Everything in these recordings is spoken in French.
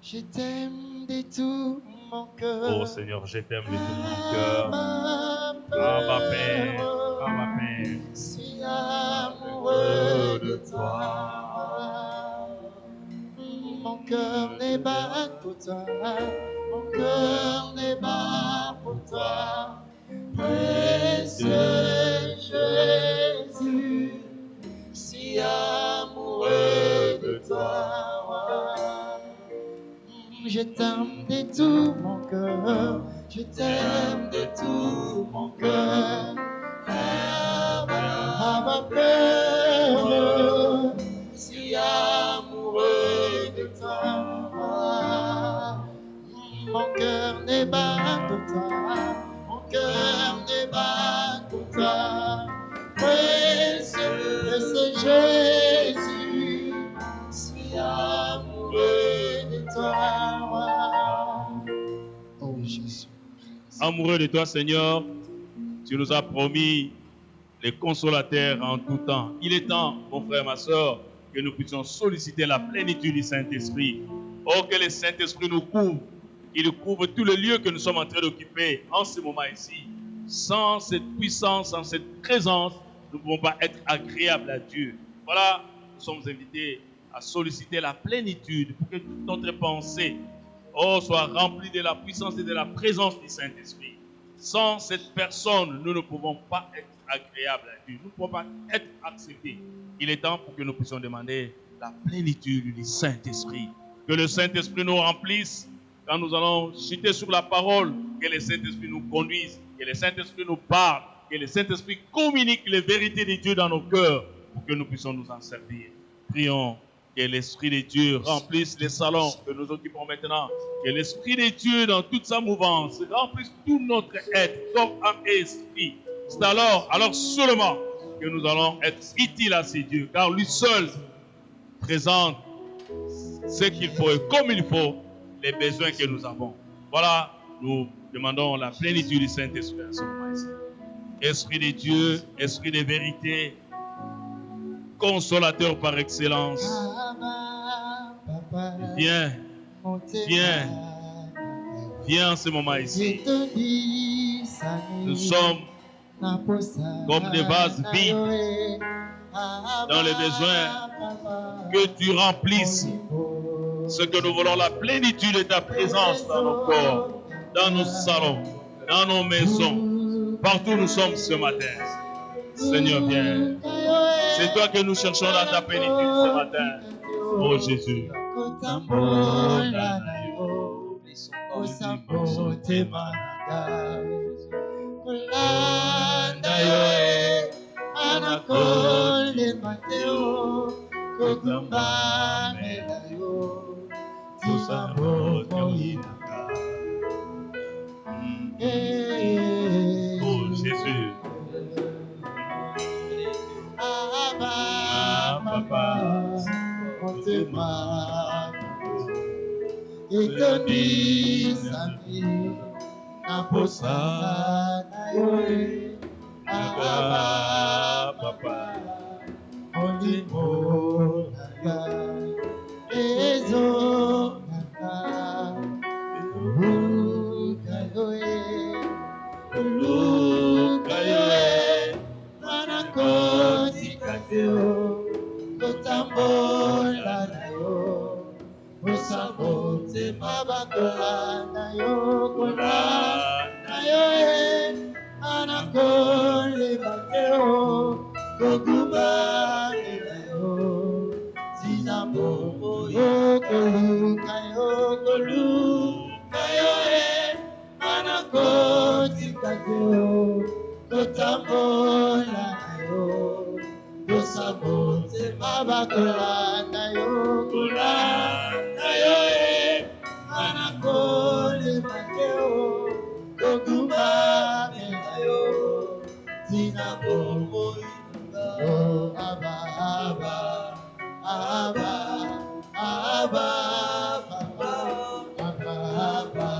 Je t'aime de tout mon cœur. Oh Seigneur, je t'aime de tout mon cœur. Abba Père, Abba Père. Je suis amoureux de toi. Mon cœur n'est pas pour toi. Mon cœur n'est pas pour toi. Précieux Jésus, si amoureux de toi. Je t'aime de tout mon cœur, je t'aime de tout mon cœur. Abba Père, si amoureux de toi. Mon cœur n'est pas pour toi, mon cœur n'est pas pour toi. Précieux Jésus, si amoureux de toi. Oh Jésus. Amoureux de toi, Seigneur, tu nous as promis les consolateurs en tout temps. Il est temps, mon frère, ma soeur, que nous puissions solliciter la plénitude du Saint-Esprit. Oh, que le Saint-Esprit nous couvre. Il couvre tous les lieux que nous sommes en train d'occuper en ce moment ici. Sans cette puissance, sans cette présence, nous ne pouvons pas être agréables à Dieu. Voilà, nous sommes invités à solliciter la plénitude pour que toute notre pensée soit remplie de la puissance et de la présence du Saint-Esprit. Sans cette personne, nous ne pouvons pas être agréables à Dieu. Nous ne pouvons pas être acceptés. Il est temps pour que nous puissions demander la plénitude du Saint-Esprit. Que le Saint-Esprit nous remplisse quand nous allons chuter sur la parole. Que le Saint-Esprit nous conduise. Que le Saint-Esprit nous parle. Que le Saint-Esprit communique les vérités de Dieu dans nos cœurs pour que nous puissions nous en servir. Prions que l'Esprit de Dieu remplisse les salons que nous occupons maintenant. Que l'Esprit de Dieu, dans toute sa mouvance, remplisse tout notre être, corps, âme et esprit. C'est alors seulement que nous allons être utiles à ces dieux, car lui seul présente ce qu'il faut et comme il faut les besoins que nous avons. Voilà, nous demandons la plénitude du Saint-Esprit à ce moment ici. Esprit de Dieu, Esprit de vérité, consolateur par excellence. Viens, viens, viens en ce moment ici. Nous sommes comme des vases vides dans les besoins. Que tu remplisses ce que nous voulons, la plénitude de ta présence dans nos corps, dans nos salons, dans nos maisons, partout où nous sommes ce matin. Seigneur, viens. C'est toi que nous cherchons dans ta plénitude ce matin. Oh Jésus. Oh Jésus. Papa, on te et te dis Naposa Papa, on dit Ezo Lukayoe Manakoti Kateo Kotambola Nayo Osabote Mabakola Nayo Kola Nayo Manakole Bateo Kokuba Nayo Sinambo Yokolukayo Kolukayo Manakoti Kateo Kotambola Nayo Osabote Mabakola Nayo Kola Nayo Manakole Bateo Kokuba Nayo Sinambo Oh Abba Abba Abba Abba Papa Abba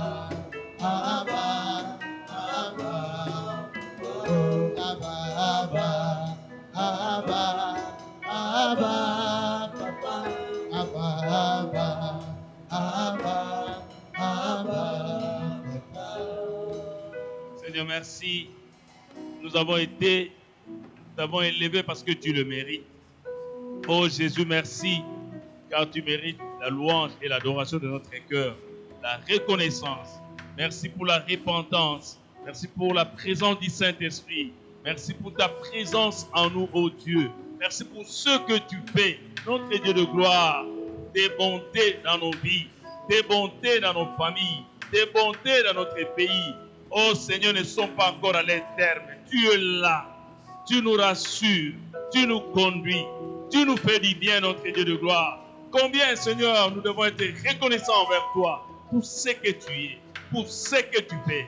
Abba Abba Oh Abba Abba Abba Abba Papa Abba Abba merci. Nous avons été, t'avons élevé parce que tu le mérites. Oh Jésus, merci, car tu mérites la louange et l'adoration de notre cœur, la reconnaissance. Merci pour la repentance. Merci pour la présence du Saint-Esprit. Merci pour ta présence en nous, ô Dieu. Merci pour ce que tu fais, notre Dieu de gloire. Tes bontés dans nos vies, tes bontés dans nos familles, tes bontés dans notre pays. Oh Seigneur, ne sont pas encore à leur terme. Tu es là. Tu nous rassures. Tu nous conduis. Tu nous fais du bien, notre Dieu de gloire. Combien, Seigneur, nous devons être reconnaissants envers toi pour ce que tu es, pour ce que tu fais.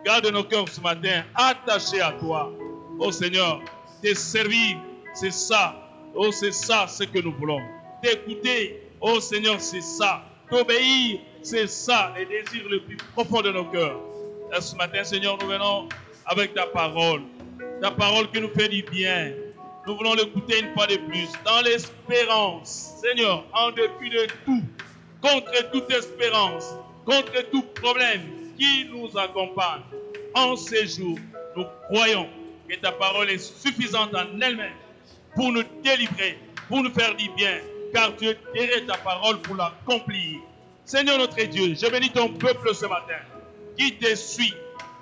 Garde nos cœurs ce matin attachés à toi. Oh Seigneur, te servir, c'est ça. Oh, c'est ça ce que nous voulons. T'écouter, oh Seigneur, c'est ça. T'obéir, c'est ça, les désirs les plus profonds de nos cœurs. Et ce matin, Seigneur, nous venons avec ta parole qui nous fait du bien. Nous voulons l'écouter une fois de plus, dans l'espérance, Seigneur, en dépit de tout, contre toute espérance, contre tout problème qui nous accompagne. En ces jours, nous croyons que ta parole est suffisante en elle-même pour nous délivrer, pour nous faire du bien, car tu es ta parole pour l'accomplir. Seigneur notre Dieu, je bénis ton peuple ce matin, qui te suit.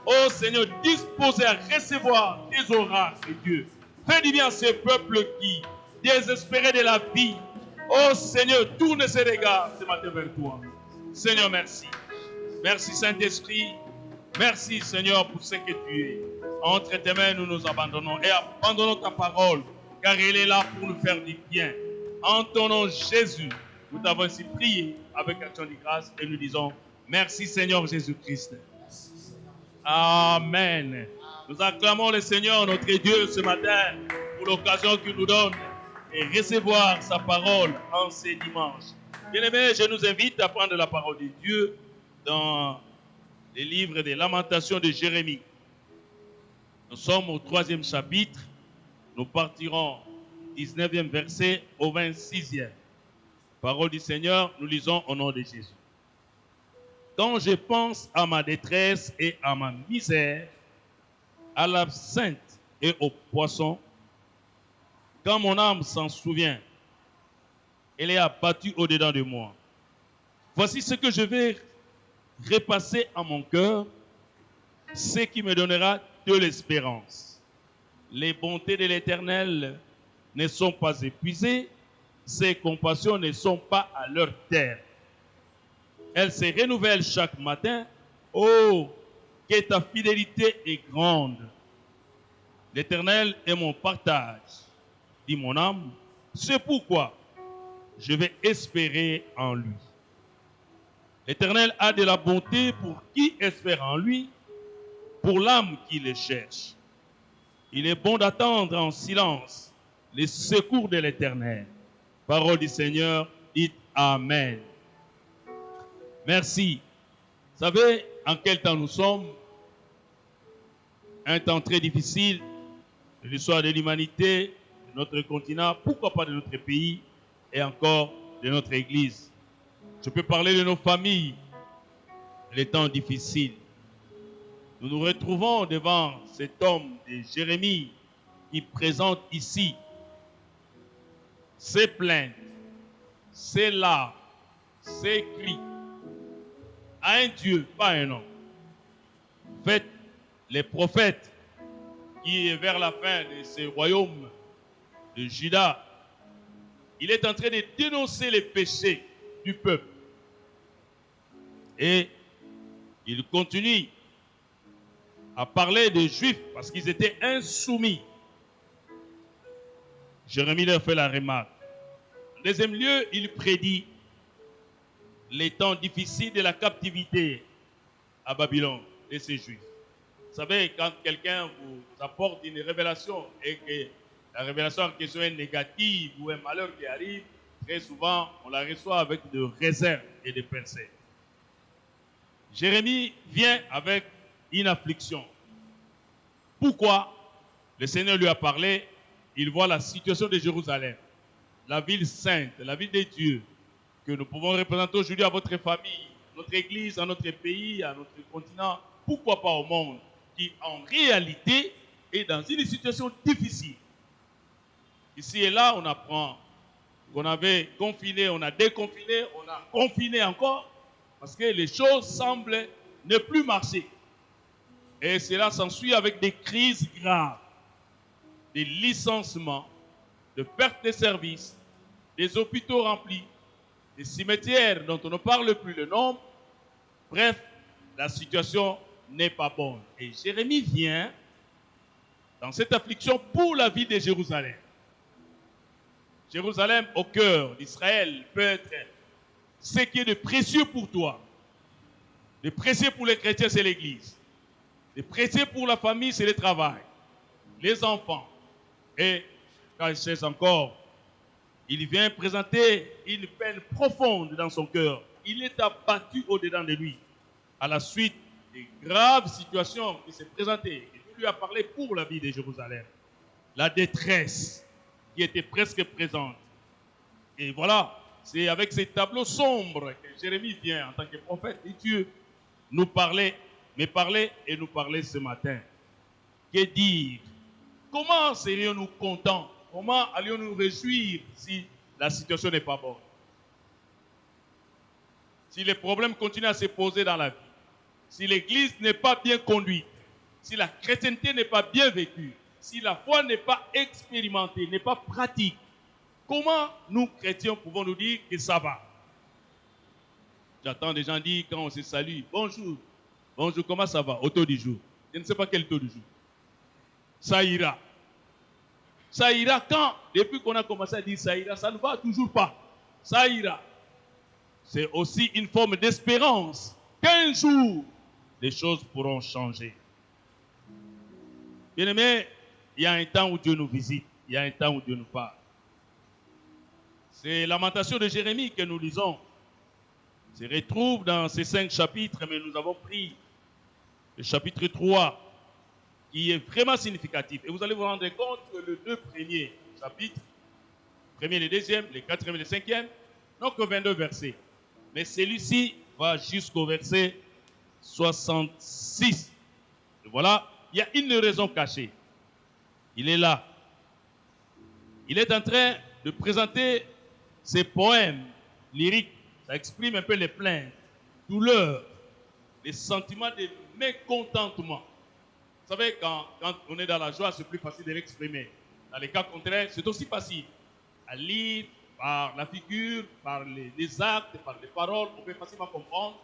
Oh Seigneur, disposé à recevoir tes oracles, Dieu. Fais du bien à ce peuple qui, désespéré de la vie, oh Seigneur, tourne ses regards ce matin vers toi. Seigneur, merci. Merci Saint-Esprit. Merci Seigneur pour ce que tu es. Entre tes mains, nous nous abandonnons et abandonnons ta parole, car elle est là pour nous faire du bien. En ton nom Jésus, nous t'avons ainsi prié avec action de grâce et nous disons merci Seigneur Jésus-Christ. Amen. Nous acclamons le Seigneur, notre Dieu, ce matin, pour l'occasion qu'il nous donne et recevoir sa parole en ces dimanches. Bien-aimés, je nous invite à prendre la parole de Dieu dans les livres des Lamentations de Jérémie. Nous sommes au 3e chapitre. Nous partirons du 19e verset au 26e. Parole du Seigneur, nous lisons au nom de Jésus. Quand je pense à ma détresse et à ma misère, à l'absinthe et au poisson, quand mon âme s'en souvient, elle est abattue au-dedans de moi. Voici ce que je vais repasser à mon cœur, ce qui me donnera de l'espérance. Les bontés de l'Éternel ne sont pas épuisées, ses compassions ne sont pas à leur terme. Elles se renouvellent chaque matin. Oh, que ta fidélité est grande. L'Éternel est mon partage, dit mon âme. C'est pourquoi je vais espérer en lui. L'Éternel a de la bonté pour qui espère en lui, pour l'âme qui le cherche. Il est bon d'attendre en silence les secours de l'Éternel. Parole du Seigneur, dites Amen. Merci. Vous savez en quel temps nous sommes? Un temps très difficile de l'histoire de l'humanité, de notre continent, pourquoi pas de notre pays et encore de notre Église. Je peux parler de nos familles, les temps difficiles. Nous nous retrouvons devant cet homme de Jérémie qui présente ici ses plaintes, ses larmes, ses cris à un Dieu, pas un homme. Faites les prophètes qui est vers la fin de ce royaume de Juda, il est en train de dénoncer les péchés du peuple. Et il continue à parler des Juifs parce qu'ils étaient insoumis. Jérémie leur fait la remarque. En deuxième lieu, il prédit les temps difficiles de la captivité à Babylone de ces Juifs. Vous savez, quand quelqu'un vous apporte une révélation et que la révélation en question est négative ou un malheur qui arrive, très souvent, on la reçoit avec de réserve et de pensées. Jérémie vient avec une affliction. Pourquoi? Le Seigneur lui a parlé, il voit la situation de Jérusalem, la ville sainte, la ville de Dieu, que nous pouvons représenter aujourd'hui à votre famille, à notre église, à notre pays, à notre continent, pourquoi pas au monde. qui en réalité est dans une situation difficile. Ici et là, on apprend qu'on avait confiné, on a déconfiné, on a confiné encore, parce que les choses semblent ne plus marcher. Et cela s'ensuit avec des crises graves, des licenciements, de pertes de services, des hôpitaux remplis, des cimetières dont on ne parle plus le nombre. Bref, la situation n'est pas bonne. Et Jérémie vient dans cette affliction pour la vie de Jérusalem. Jérusalem, au cœur d'Israël, peut être ce qui est de précieux pour toi. De précieux pour les chrétiens, c'est l'Église. De précieux pour la famille, c'est le travail, les enfants. Et quand il cherche encore, il vient présenter une peine profonde dans son cœur. Il est abattu au-dedans de lui à la suite des graves situations qui s'est présentées. Et Dieu lui a parlé pour la vie de Jérusalem. La détresse qui était presque présente. Et voilà, c'est avec ces tableaux sombres que Jérémie vient en tant que prophète. Et Dieu nous parlait, et nous parlait ce matin. Que dire? Comment serions-nous contents? Comment allions-nous nous réjouir si la situation n'est pas bonne? Si les problèmes continuent à se poser dans la vie, si l'Église n'est pas bien conduite, si la chrétienté n'est pas bien vécue, si la foi n'est pas expérimentée, n'est pas pratique, comment nous, chrétiens, pouvons nous dire que ça va? J'entends des gens dire quand on se salue, bonjour, bonjour, comment ça va? Au taux du jour. Je ne sais pas quel taux du jour. Ça ira. Ça ira quand? Depuis qu'on a commencé à dire ça ira, ça ne va toujours pas. Ça ira. C'est aussi une forme d'espérance qu'un jour, les choses pourront changer. Bien-aimés, il y a un temps où Dieu nous visite. Il y a un temps où Dieu nous parle. C'est Lamentation de Jérémie que nous lisons. Se retrouve dans ces 5 chapitres, mais nous avons pris le chapitre 3, qui est vraiment significatif. Et vous allez vous rendre compte que les 2 premiers chapitres, le premier et le deuxième, le 4e et le 5e, n'ont que 22 versets. Mais celui-ci va jusqu'au verset 66. Et voilà, il y a une raison cachée. Il est là. Il est en train de présenter ses poèmes lyriques. Ça exprime un peu les plaintes, douleurs, les sentiments de mécontentement. Vous savez, quand on est dans la joie, c'est plus facile de l'exprimer. Dans les cas contraires, c'est aussi facile à lire par la figure, par les actes, par les paroles. On peut facilement comprendre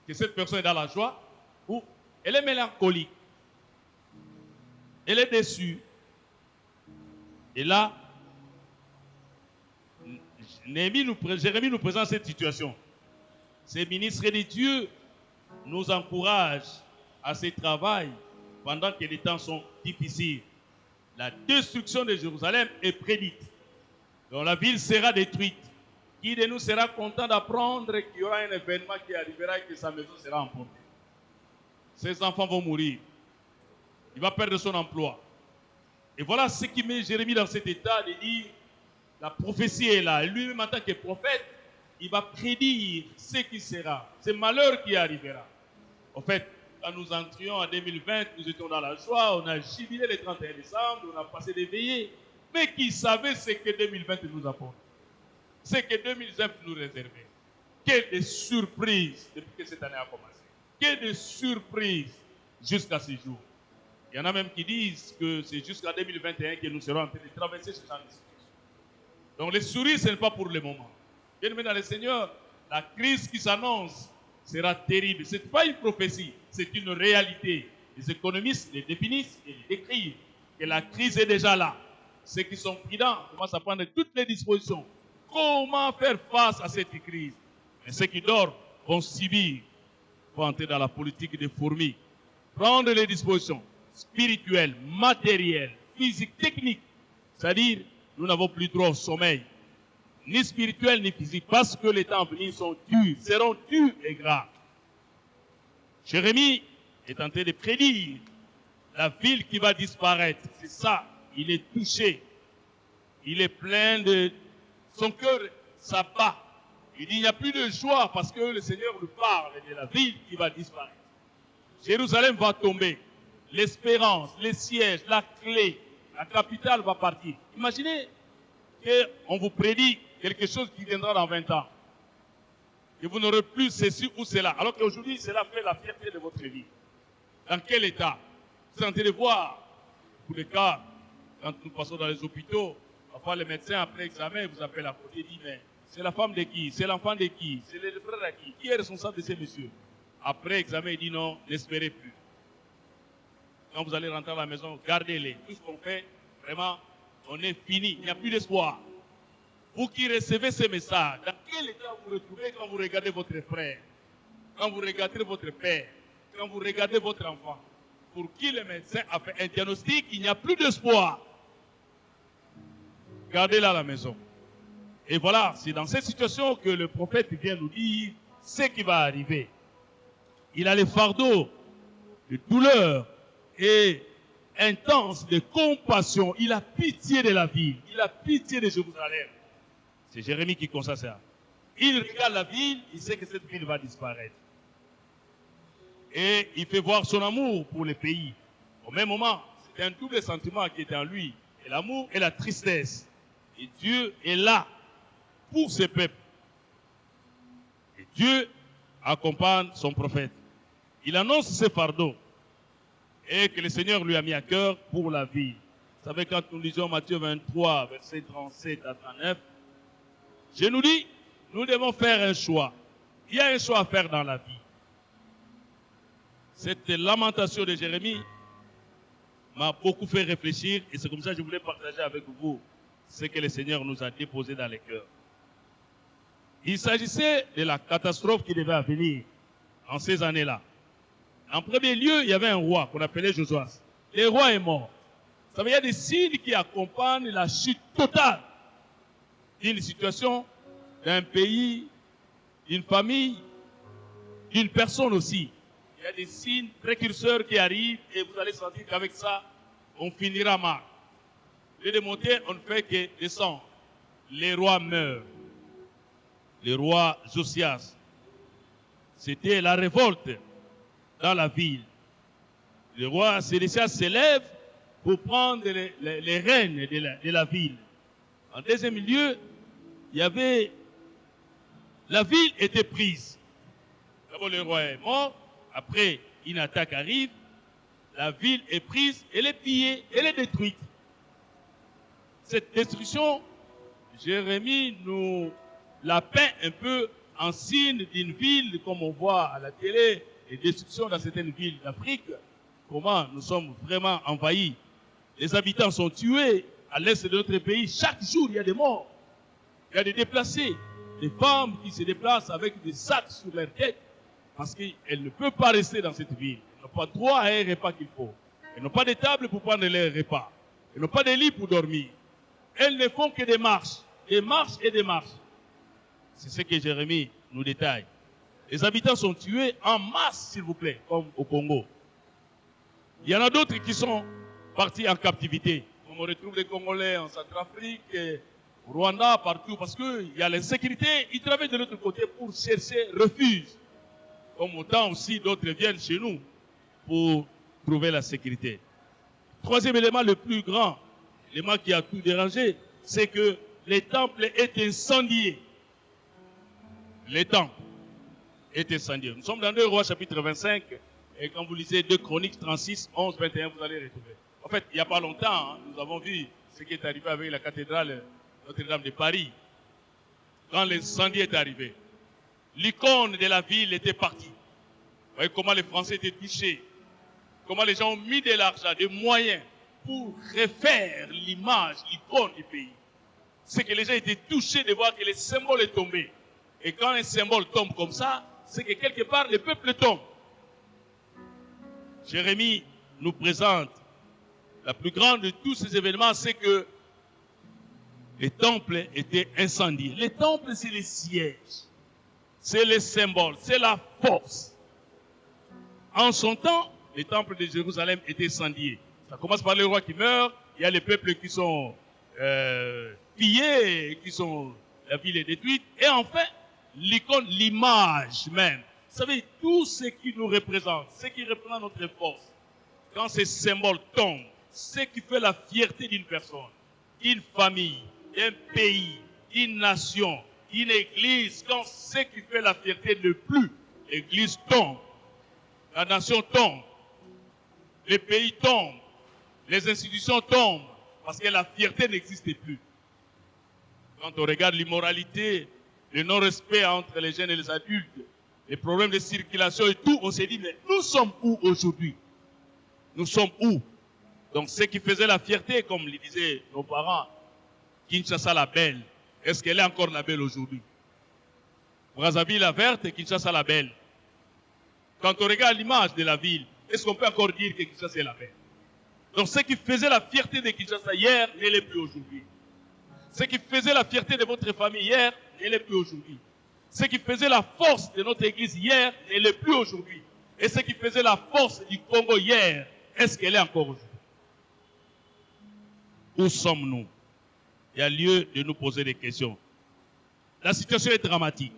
que cette personne est dans la joie ou elle est mélancolique. Elle est déçue. Et là, Jérémie nous présente cette situation. Ces ministres de Dieu nous encouragent à ce travail pendant que les temps sont difficiles. La destruction de Jérusalem est prédite. Donc la ville sera détruite. Qui de nous sera content d'apprendre qu'il y aura un événement qui arrivera et que sa maison sera emportée? Ses enfants vont mourir. Il va perdre son emploi. Et voilà ce qui met Jérémie dans cet état de dire, la prophétie est là. Lui-même en tant que prophète, il va prédire ce qui sera, ce malheur qui arrivera. En fait, quand nous entrions en 2020, nous étions dans la joie, on a jubilé le 31 décembre, on a passé des veillées. Mais qui savait ce que 2020 nous apporte? Ce que 2020 nous réservait. Quelle de surprises depuis que cette année a commencé. Quelle de surprises jusqu'à ce jour. Il y en a même qui disent que c'est jusqu'à 2021 que nous serons en train de traverser ce genre de situation. Donc les sourires, ce n'est pas pour le moment. Bien-aimés dans le Seigneur, la crise qui s'annonce sera terrible. Ce n'est pas une prophétie, c'est une réalité. Les économistes les définissent et les décrivent. Que la crise est déjà là. Ceux qui sont prudents commencent à prendre toutes les dispositions. Comment faire face à cette crise? Mais ceux qui dorment vont subir. Il faut entrer dans la politique des fourmis. Prendre les dispositions spirituelles, matérielles, physiques, techniques. C'est-à-dire, nous n'avons plus droit au sommeil, ni spirituel ni physique, parce que les temps à venir sont durs, seront durs et graves. Jérémie est en train de prédire la ville qui va disparaître. C'est ça, il est touché. Il est plein de... Son cœur s'abat. Il dit, il n'y a plus de joie parce que le Seigneur lui parle de la ville qui va disparaître. Jérusalem va tomber. l'espérance, les sièges, la clé, la capitale va partir. Imaginez qu'on vous prédit quelque chose qui viendra dans 20 ans. Et vous n'aurez plus ceci ou cela. Alors qu'aujourd'hui, cela fait la fierté de votre vie. Dans quel état? Vous êtes en train de voir, pour les cas, quand nous passons dans les hôpitaux, parfois les médecins, après examen, vous appellent à côté et disent, mais c'est la femme de qui? C'est l'enfant de qui? C'est le frère de qui? Qui est responsable de ces messieurs? Après examen, il dit non, n'espérez plus. Quand vous allez rentrer à la maison, gardez-les. Tout ce qu'on fait, vraiment, on est fini. Il n'y a plus d'espoir. Vous qui recevez ces messages, dans quel état vous vous retrouvez quand vous regardez votre frère, quand vous regardez votre père, quand vous regardez votre enfant, pour qui le médecin a fait un diagnostic, il n'y a plus d'espoir. Gardez-la à la maison. Et voilà, c'est dans cette situation que le prophète vient nous dire ce qui va arriver. Il a les fardeaux de douleur et intense de compassion. Il a pitié de la ville. Il a pitié de Jérusalem. C'est Jérémie qui constate ça. Il regarde la ville, il sait que cette ville va disparaître. Et il fait voir son amour pour le pays. Au même moment, c'est un double sentiment qui était en lui. Et l'amour et la tristesse. Et Dieu est là pour ses peuples. Et Dieu accompagne son prophète. Il annonce ses fardeaux. Et que le Seigneur lui a mis à cœur pour la vie. Vous savez, quand nous lisons Matthieu 23, versets 37 à 39, je nous dis, nous devons faire un choix. Il y a un choix à faire dans la vie. Cette lamentation de Jérémie m'a beaucoup fait réfléchir et c'est comme ça que je voulais partager avec vous ce que le Seigneur nous a déposé dans les cœurs. Il s'agissait de la catastrophe qui devait venir en ces années-là. En premier lieu, il y avait un roi qu'on appelait Josias. Le roi est mort. Ça veut dire qu'il y a des signes qui accompagnent la chute totale d'une situation, d'un pays, d'une famille, d'une personne aussi. Il y a des signes précurseurs qui arrivent et vous allez sentir qu'avec ça, on finira mal. Et de monter, on ne fait que descendre. Les rois meurent. Le roi Josias. C'était la révolte dans la ville. Le roi Sédécias s'élève pour prendre les rênes de la ville. En deuxième lieu, il y avait... La ville était prise. D'abord, le roi est mort. Après, une attaque arrive. La ville est prise, elle est pillée, elle est détruite. Cette destruction, Jérémie nous la peint un peu en signe d'une ville, comme on voit à la télé, les destructions dans certaines villes d'Afrique. Comment nous sommes vraiment envahis. Les habitants sont tués à l'est de notre pays. Chaque jour, il y a des morts. Il y a des déplacés. Des femmes qui se déplacent avec des sacs sur leur tête parce qu'elles ne peuvent pas rester dans cette ville. Elles n'ont pas droit à un repas qu'il faut. Elles n'ont pas de table pour prendre leurs repas. Elles n'ont pas de lit pour dormir. Elles ne font que des marches et des marches. C'est ce que Jérémie nous détaille. Les habitants sont tués en masse, s'il vous plaît, comme au Congo. Il y en a d'autres qui sont partis en captivité. On retrouve les Congolais en Centrafrique, au Rwanda, partout, parce qu'il y a l'insécurité. Ils travaillent de l'autre côté pour chercher refuge. Comme autant aussi d'autres viennent chez nous pour trouver la sécurité. Troisième élément le plus grand, l'élément qui a tout dérangé, c'est que les temples étaient incendiés. Les temples étaient incendiés. Nous sommes dans 2 Rois chapitre 25, et quand vous lisez 2 Chroniques 36, 11, 21, vous allez retrouver. En fait, il n'y a pas longtemps, nous avons vu ce qui est arrivé avec la cathédrale Notre-Dame de Paris. Quand l'incendie est arrivé, l'icône de la ville était partie. Vous voyez comment les Français étaient touchés. Comment les gens ont mis de l'argent, des moyens pour refaire l'image, l'icône du pays. C'est que les gens étaient touchés de voir que le symbole est tombé. Et quand un symbole tombe comme ça, c'est que quelque part le peuple tombe. Jérémie nous présente la plus grande de tous ces événements, c'est que les temples étaient incendiés. Les temples, c'est les sièges. C'est les symboles, c'est la force. En son temps, les temples de Jérusalem étaient incendiés. Ça commence par les rois qui meurent, il y a les peuples qui sont pillés, la ville est détruite, et enfin, l'icône, l'image même. Vous savez, tout ce qui nous représente, ce qui représente notre force, quand ces symboles tombent, ce qui fait la fierté d'une personne, d'une famille, d'un pays, d'une nation, d'une église, quand ce qui fait la fierté ne plus, l'église tombe, la nation tombe, les pays tombent, les institutions tombent, parce que la fierté n'existe plus. Quand on regarde l'immoralité, le non-respect entre les jeunes et les adultes, les problèmes de circulation et tout, on s'est dit, mais nous sommes où aujourd'hui? Nous sommes où? Donc ce qui faisait la fierté, comme le disaient nos parents, Kinshasa la belle, est-ce qu'elle est encore la belle aujourd'hui? Brazzaville la verte et Kinshasa la belle. Quand on regarde l'image de la ville, est-ce qu'on peut encore dire que Kinshasa est la belle? Donc ce qui faisait la fierté de Kinshasa hier, ne l'est plus aujourd'hui. Ce qui faisait la fierté de votre famille hier, ne l'est plus aujourd'hui. Ce qui faisait la force de notre église hier, ne l'est plus aujourd'hui. Et ce qui faisait la force du Congo hier, est-ce qu'elle est encore aujourd'hui? Où sommes-nous? Il y a lieu de nous poser des questions. La situation est dramatique.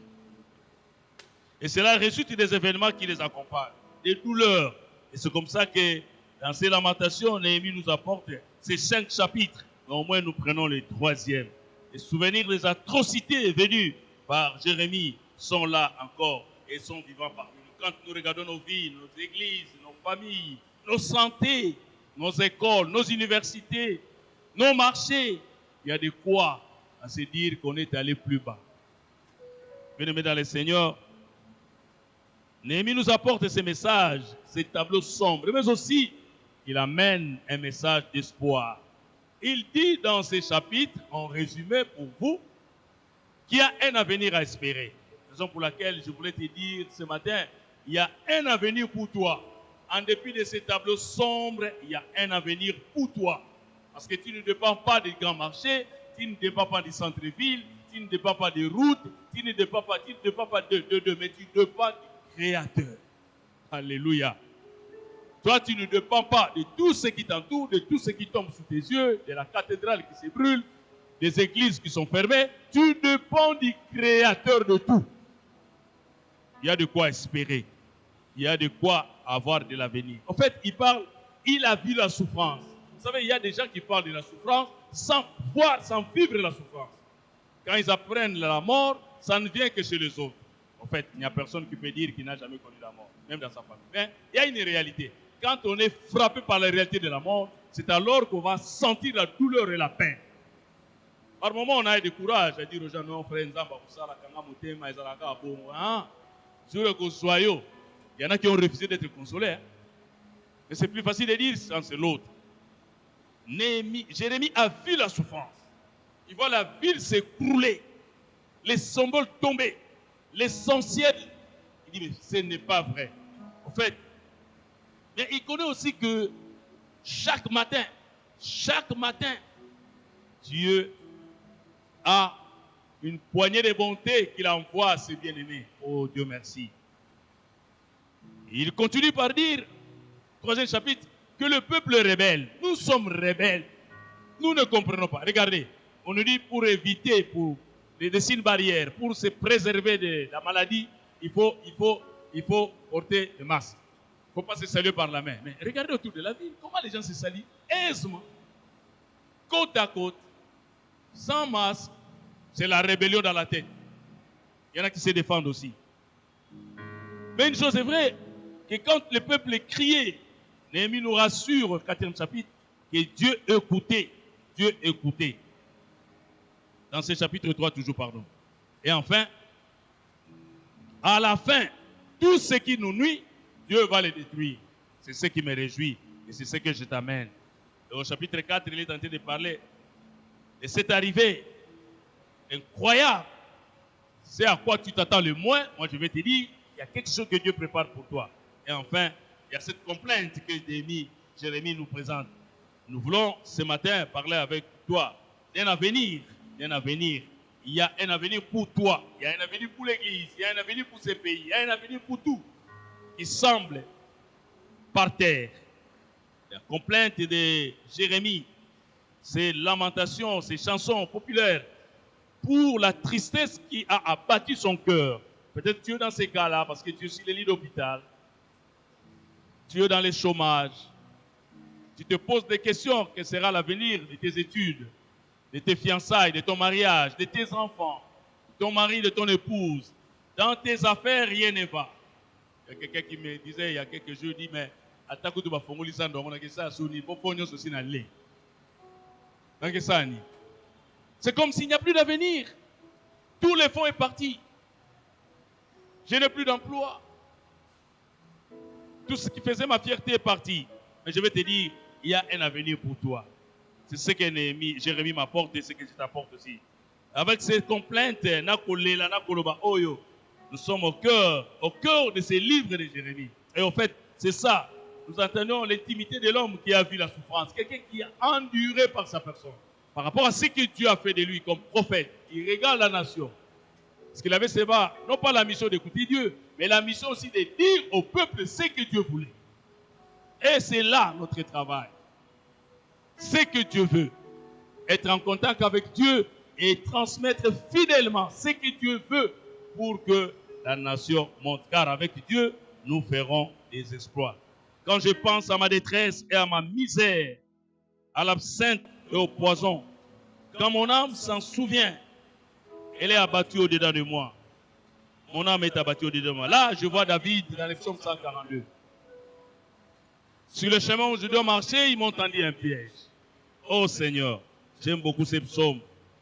Et cela résulte des événements qui les accompagnent, des douleurs. Et c'est comme ça que dans ces lamentations, Néhémie nous apporte ces 5 chapitres. Mais au moins nous prenons le 3e. Les souvenirs des atrocités venues par Jérémie sont là encore et sont vivants parmi nous. Quand nous regardons nos vies, nos églises, nos familles, nos santé, nos écoles, nos universités, nos marchés, il y a de quoi à se dire qu'on est allé plus bas. Bien-aimés dans le Seigneur, Néhémie nous apporte ces messages, ces tableaux sombres, mais aussi il amène un message d'espoir. Il dit dans ces chapitres, en résumé pour vous, qu'il y a un avenir à espérer. Raison pour laquelle je voulais te dire ce matin, il y a un avenir pour toi. En dépit de ces tableaux sombres, il y a un avenir pour toi. Parce que tu ne dépends pas des grands marchés, tu ne dépends pas des centres-villes, tu ne dépends pas des routes, tu ne dépends pas mais tu dépends du Créateur. Alléluia. Toi, tu ne dépends pas de tout ce qui t'entoure, de tout ce qui tombe sous tes yeux, de la cathédrale qui se brûle, des églises qui sont fermées. Tu dépends du Créateur de tout. Il y a de quoi espérer. Il y a de quoi avoir de l'avenir. En fait, il a vu la souffrance. Vous savez, il y a des gens qui parlent de la souffrance sans voir, sans vivre la souffrance. Quand ils apprennent la mort, ça ne vient que chez les autres. En fait, il n'y a personne qui peut dire qu'il n'a jamais connu la mort, même dans sa famille. Mais il y a une réalité. Quand on est frappé par la réalité de la mort, c'est alors qu'on va sentir la douleur et la peine. Par moment, on a eu du courage à dire aux gens, non, frère, il y en a qui ont refusé d'être consolés. Hein. Mais c'est plus facile de dire sans c'est l'autre. Jérémie a vu la souffrance. Il voit la ville s'écrouler, les symboles tomber, l'essentiel. Il dit, mais ce n'est pas vrai. En fait, mais il connaît aussi que chaque matin, Dieu a une poignée de bonté qu'il envoie à ses bien-aimés. Oh Dieu merci. Il continue par dire, 3e chapitre, que le peuple est rebelle. Nous sommes rebelles. Nous ne comprenons pas. Regardez, on nous dit pour éviter, pour dessiner une barrière, pour se préserver de la maladie, il faut porter le masque. Il ne faut pas se saluer par la main. Mais regardez autour de la ville, comment les gens se saluent aisément, côte à côte, sans masque. C'est la rébellion dans la tête. Il y en a qui se défendent aussi. Mais une chose est vraie, que quand le peuple criait, Néhémie nous rassure au 4e chapitre que Dieu écoutait. Dieu écoutait. Dans ce chapitre 3, toujours, pardon. Et enfin, à la fin, tout ce qui nous nuit, Dieu va le détruire. C'est ce qui me réjouit. Et c'est ce que je t'amène. Et au chapitre 4, il est tenté de parler de cette arrivée incroyable. C'est à quoi tu t'attends le moins. Moi, je vais te dire, il y a quelque chose que Dieu prépare pour toi. Et enfin, il y a cette complainte que Jérémie nous présente. Nous voulons ce matin parler avec toi d'un avenir. D'un avenir. Il y a un avenir pour toi. Il y a un avenir pour l'Église. Il y a un avenir pour ce pays. Il y a un avenir pour tout qui semble par terre. La complainte de Jérémie, ces lamentations, ces chansons populaires pour la tristesse qui a abattu son cœur. Peut-être tu es dans ces cas-là parce que tu es sur les lits d'hôpital. Tu es dans les chômages. Tu te poses des questions. Quel sera l'avenir de tes études, de tes fiançailles, de ton mariage, de tes enfants, de ton mari, de ton épouse. Dans tes affaires, rien ne va. Il y a quelqu'un qui me disait il y a quelques jours, il dit, mais attaque tu vas formuler ça, on a que ça, il faut pognon aussi dans le lait. C'est comme s'il n'y a plus d'avenir. Tous les fonds sont partis. Je n'ai plus d'emploi. Tout ce qui faisait ma fierté est parti. Mais je vais te dire, il y a un avenir pour toi. C'est ce que Jérémie m'apporte et ce que je t'apporte aussi. Avec ces complaintes, nous sommes au cœur de ces livres de Jérémie. Et en fait, c'est ça. Nous entendons l'intimité de l'homme qui a vu la souffrance. Quelqu'un qui a enduré par sa personne. Par rapport à ce que Dieu a fait de lui comme prophète. Il regarde la nation. Parce qu'il avait, c'est pas, non pas la mission d'écouter Dieu, mais la mission aussi de dire au peuple ce que Dieu voulait. Et c'est là notre travail. Ce que Dieu veut. Être en contact avec Dieu et transmettre fidèlement ce que Dieu veut pour que la nation monte. Car avec Dieu, nous ferons des exploits. Quand je pense à ma détresse et à ma misère, à l'absinthe et au poison, quand mon âme s'en souvient, elle est abattue au-dedans de moi. Mon âme est abattue au-dedans de moi. Là, je vois David dans le psaume 142. Sur le chemin où je dois marcher, ils m'ont tendu un piège. Oh Seigneur, j'aime beaucoup ces psaumes.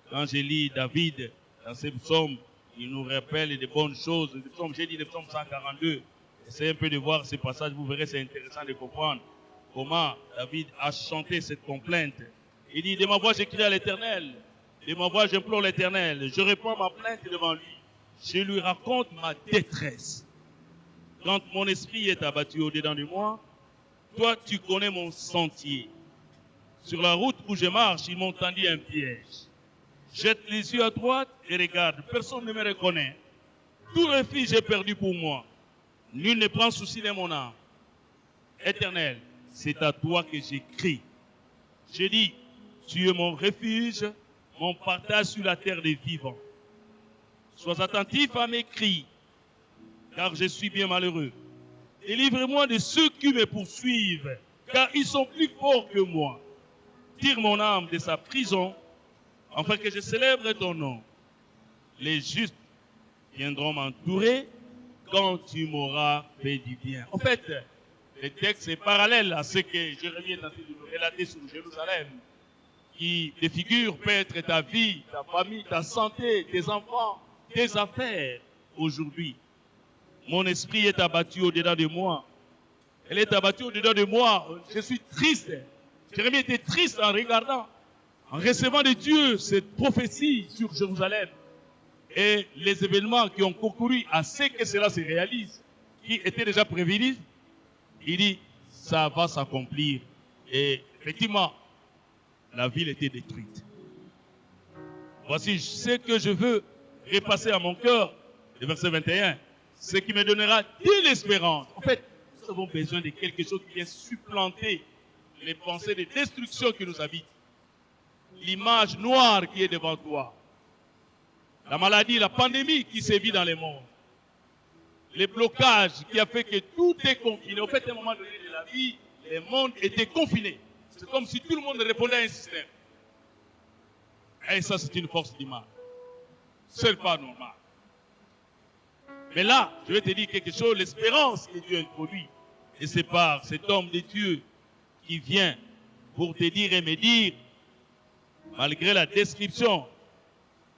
Quand je lis David dans ces psaumes, il nous rappelle des bonnes choses. J'ai dit le psaume 142. Essayez un peu de voir ces passages, vous verrez, c'est intéressant de comprendre comment David a chanté cette complainte. Il dit, de ma voix j'écris à l'Éternel, de ma voix j'implore l'Éternel, je réponds ma plainte devant lui, je lui raconte ma détresse. Quand mon esprit est abattu au-dedans de moi, toi tu connais mon sentier. Sur la route où je marche, ils m'ont tendu un piège. Jette les yeux à droite et regarde, personne ne me reconnaît. Tout refuge est perdu pour moi. Nul ne prend souci de mon âme. Éternel, c'est à toi que j'écris. J'ai dit, tu es mon refuge, mon partage sur la terre des vivants. Sois attentif à mes cris, car je suis bien malheureux. Délivre-moi de ceux qui me poursuivent, car ils sont plus forts que moi. Tire mon âme de sa prison, afin que je célèbre ton nom. Les justes viendront m'entourer quand tu m'auras fait du bien. En fait, le texte est parallèle à ce que Jérémie est en train de nous relater sur Jérusalem, qui défigure peut-être ta vie, ta famille, ta santé, tes enfants, tes affaires aujourd'hui. Mon esprit est abattu au-dedans de moi. Elle est abattue au-dedans de moi. Je suis triste. Jérémie était triste en regardant, en recevant de Dieu cette prophétie sur Jérusalem. Et les événements qui ont concouru à ce que cela se réalise, qui étaient déjà prévus, il dit, ça va s'accomplir. Et effectivement, la ville était détruite. Voici ce que je veux repasser à mon cœur, le verset 21, ce qui me donnera de l'espérance. En fait, nous avons besoin de quelque chose qui vient supplanter les pensées de destruction qui nous habitent. L'image noire qui est devant toi. La maladie, la pandémie qui sévit dans le monde. Les blocages qui a fait que tout est confiné. Au fait, à un moment donné de la vie, le monde était confiné. C'est comme si tout le monde répondait à un système. Et ça, c'est une force du mal. Ce n'est pas normal. Mais là, je vais te dire quelque chose, l'espérance que Dieu introduit. Et c'est par cet homme de Dieu qui vient pour te dire et me dire, malgré la description,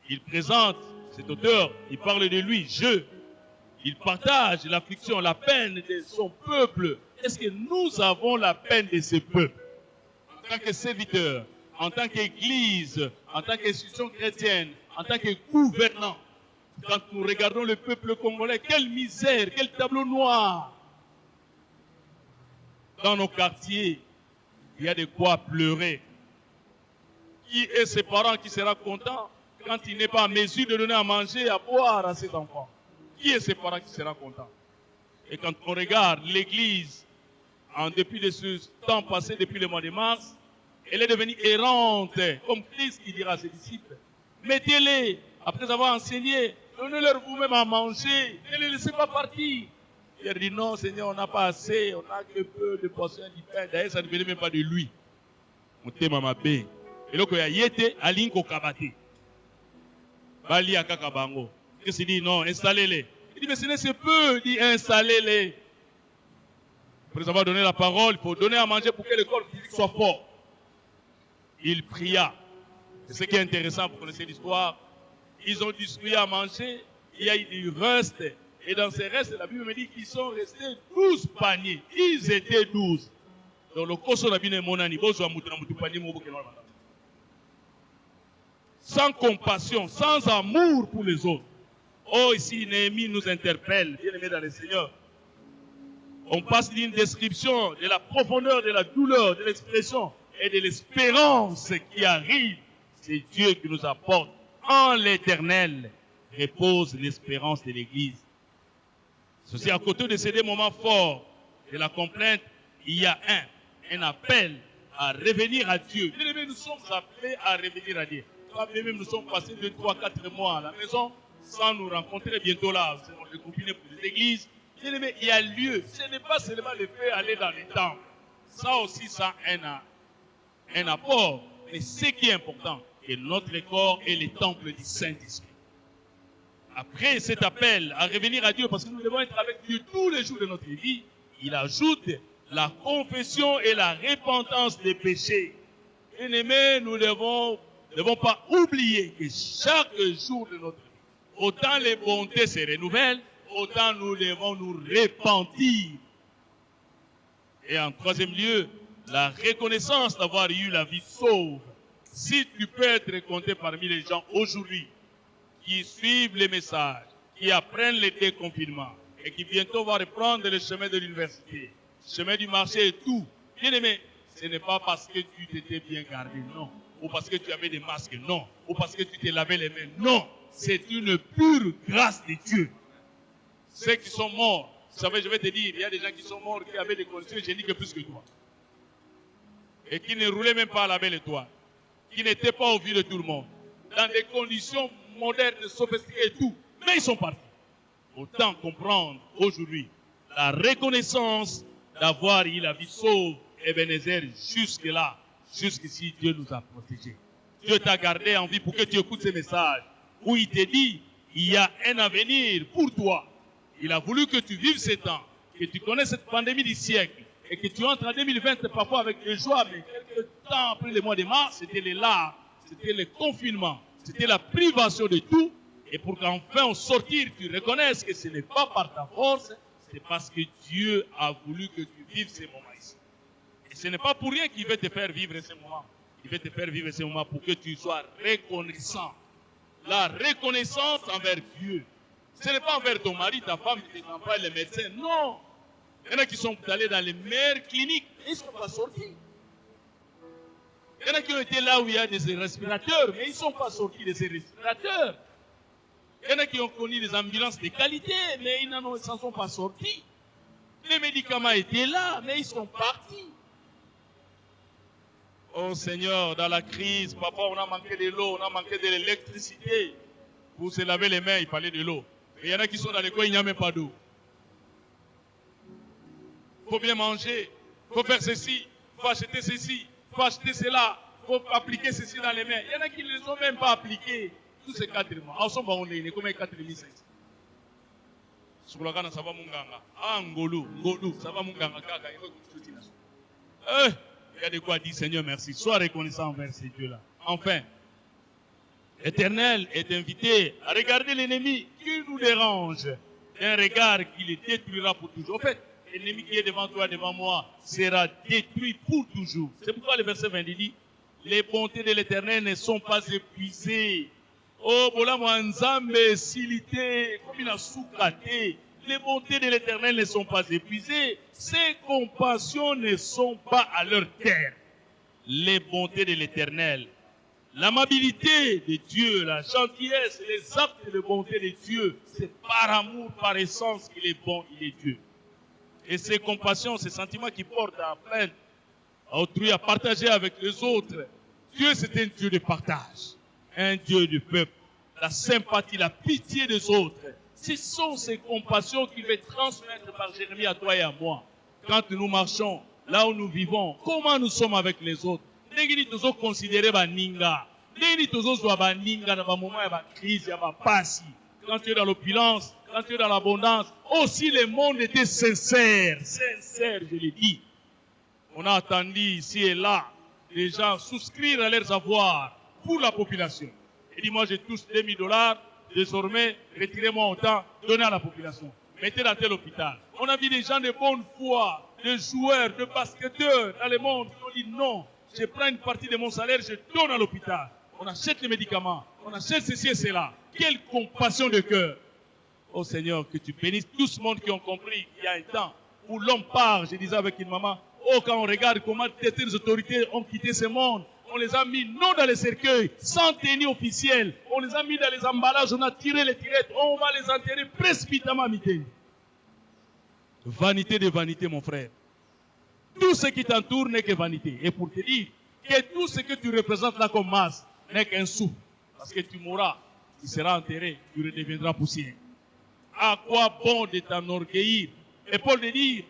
il présente, cet auteur, il parle de lui, il partage l'affliction, la peine de son peuple. Est-ce que nous avons la peine de ce peuple? En tant que serviteur, en tant qu'église, en tant qu'institution chrétienne, en tant que gouvernant, quand nous regardons le peuple congolais, quelle misère, quel tableau noir. Dans nos quartiers, il y a de quoi pleurer. Qui est ses parents qui sera content quand il n'est pas en mesure de donner à manger, à boire à ses enfants? Qui est ses parents qui sera content? Et quand on regarde l'église, en dépit de ce temps passé depuis le mois de mars, elle est devenue errante, comme Christ qui dira à ses disciples. Mettez-les, après avoir enseigné, donnez-leur vous-même à manger, ne les laissez pas partir. Pierre dit non, Seigneur, on n'a pas assez, on n'a que peu de portions du pain. D'ailleurs, ça ne venait même pas de lui. Motema mabe. Et là, il y a yete, alinko kabate. Bali akakabango. Qu'est-ce qu'il dit? Non, installez-les. Il dit, mais ce n'est que peu, il dit, installez-les. Pour avoir donné la parole, il faut donner à manger pour que le corps physique soit fort. Il pria. C'est ce qui est intéressant, vous connaissez l'histoire. Ils ont distribué à manger, il y a eu du reste. Et dans ces restes, la Bible me dit qu'ils sont restés 12 paniers. Ils étaient 12. Donc le koso na bine monani, bozo amutuna mutu panier mo boke na. Sans compassion, sans amour pour les autres. Oh, ici, Néhémie nous interpelle, bien aimé dans le Seigneur. On passe d'une description de la profondeur de la douleur, de l'expression et de l'espérance qui arrive. C'est Dieu qui nous apporte. En l'Éternel repose l'espérance de l'Église. Ceci à côté de ces deux moments forts de la complainte, il y a un appel à revenir à Dieu. Bien aimé, nous sommes appelés à revenir à Dieu. Même nous sommes passés 2, 3, 4 mois à la maison sans nous rencontrer bientôt là. C'est le combiné pour les églises. Bien aimé, il y a lieu. Ce n'est pas seulement le fait d'aller dans les temples. Ça aussi, ça a un apport. Mais ce qui est important, c'est que notre corps est le temple du Saint-Esprit. Après cet appel à revenir à Dieu, parce que nous devons être avec Dieu tous les jours de notre vie, il ajoute la confession et la repentance des péchés. Bien aimé, nous ne devons pas oublier que chaque jour de notre vie, autant les bontés se renouvellent, autant nous devons nous repentir. Et en troisième lieu, la reconnaissance d'avoir eu la vie sauve. Si tu peux être compté parmi les gens aujourd'hui qui suivent les messages, qui apprennent le déconfinement et qui bientôt vont reprendre le chemin de l'université, le chemin du marché et tout, bien aimé, ce n'est pas parce que tu t'étais bien gardé, non. Ou parce que tu avais des masques, non. Ou parce que tu t'es lavé les mains, non. C'est une pure grâce de Dieu. Ceux qui sont morts, vous savez, je vais te dire, il y a des gens qui sont morts qui avaient des conditions hygiéniques plus que toi. Et qui ne roulaient même pas à la belle étoile. Qui n'étaient pas au vu de tout le monde. Dans des conditions modernes, sophistiquées et tout. Mais ils sont partis. Autant comprendre aujourd'hui la reconnaissance d'avoir eu la vie sauve, Ebenezer, jusque-là. Jusqu'ici, Dieu nous a protégés. Dieu t'a gardé en vie pour que tu écoutes ces messages. Où il te dit, il y a un avenir pour toi. Il a voulu que tu vives ces temps, que tu connaisses cette pandémie du siècle, et que tu entres en 2020 parfois avec des joies, mais quelques temps après le mois de mars, c'était les larmes, c'était le confinement, c'était la privation de tout, et pour qu'enfin au sortir, tu reconnaisses que ce n'est pas par ta force, c'est parce que Dieu a voulu que tu vives ces moments ici. Et ce n'est pas pour rien qu'il veut te faire vivre ces moments. Il veut te faire vivre ces moments pour que tu sois reconnaissant. La reconnaissance envers Dieu. Ce n'est pas envers ton mari, ta femme, tes enfants, les médecins. Non. Il y en a qui sont allés dans les meilleures cliniques et ils ne sont pas sortis. Il y en a qui ont été là où il y a des respirateurs, mais ils ne sont pas sortis de ces respirateurs. Il y en a qui ont connu des ambulances de qualité, mais ils ne s'en sont pas sortis. Les médicaments étaient là, mais ils sont partis. Oh Seigneur, dans la crise, papa, on a manqué de l'eau, on a manqué de l'électricité. Pour se laver les mains, il fallait de l'eau. Mais il y en a qui sont dans les coins, il n'y a même pas d'eau. Il faut bien manger, il faut faire ceci, il faut acheter ceci, il faut acheter cela, il faut appliquer ceci dans les mains. Il y en a qui ne les ont même pas appliqués. Tous ces 4 mois. Ensemble, on est comme 4500. Soulagana, ça va mon ganga. Ah, Ngolu, ça va mon ganga. Il y a de quoi dire, Seigneur, merci. Sois reconnaissant envers ces dieux-là. Enfin, l'Éternel est invité à regarder l'ennemi qui nous dérange. Un regard qui le détruira pour toujours. En fait, l'ennemi qui est devant toi, devant moi, sera détruit pour toujours. C'est pourquoi le verset 20 dit, les bontés de l'Éternel ne sont pas épuisées. Oh, voilà, moi, Nzambe, silité, comme il a soukaté. Les bontés de l'Éternel ne sont pas épuisées. Ses compassions ne sont pas à leur terme. Les bontés de l'Éternel, l'amabilité de Dieu, la gentillesse, les actes de bonté de Dieu, c'est par amour, par essence qu'il est bon, il est Dieu. Et ces compassions, ces sentiments qui portent à plaindre, à autrui, à partager avec les autres. Dieu, c'est un Dieu de partage, un Dieu du peuple. La sympathie, la pitié des autres, Ce sont ces compassions qu'il veut transmettre par Jérémie à toi et à moi. Quand nous marchons là où nous vivons, comment nous sommes avec les autres? Nous considérer baninga. Quand tu es dans l'opulence, quand tu es dans l'abondance, aussi le monde était sincère, je l'ai dit. On a attendu ici et là les gens souscrire à leurs avoirs pour la population. Et dit, moi je touche $2000, désormais, retirez-moi autant, donnez à la population. Mettez dans tel hôpital. On a vu des gens de bonne foi, des joueurs, de basketteurs dans le monde qui ont dit non, je prends une partie de mon salaire, je donne à l'hôpital. On achète les médicaments, on achète ceci et cela. Quelle compassion de cœur. Oh Seigneur, que tu bénisses tout ce monde qui ont compris qu'il y a un temps où l'homme part, je disais avec une maman, oh quand on regarde comment certaines autorités ont quitté ce monde, on les a mis non dans les cercueils, sans tenue officielle, on les a mis dans les emballages, on a tiré les tirettes, on va les enterrer précipitamment à midi. Vanité de vanité, mon frère. Tout ce qui t'entoure n'est que vanité. Et pour te dire que tout ce que tu représentes là comme masse n'est qu'un souffle. Parce que tu mourras, tu seras enterré, tu redeviendras poussière. À quoi bon de t'enorgueillir? Et Paul de dire,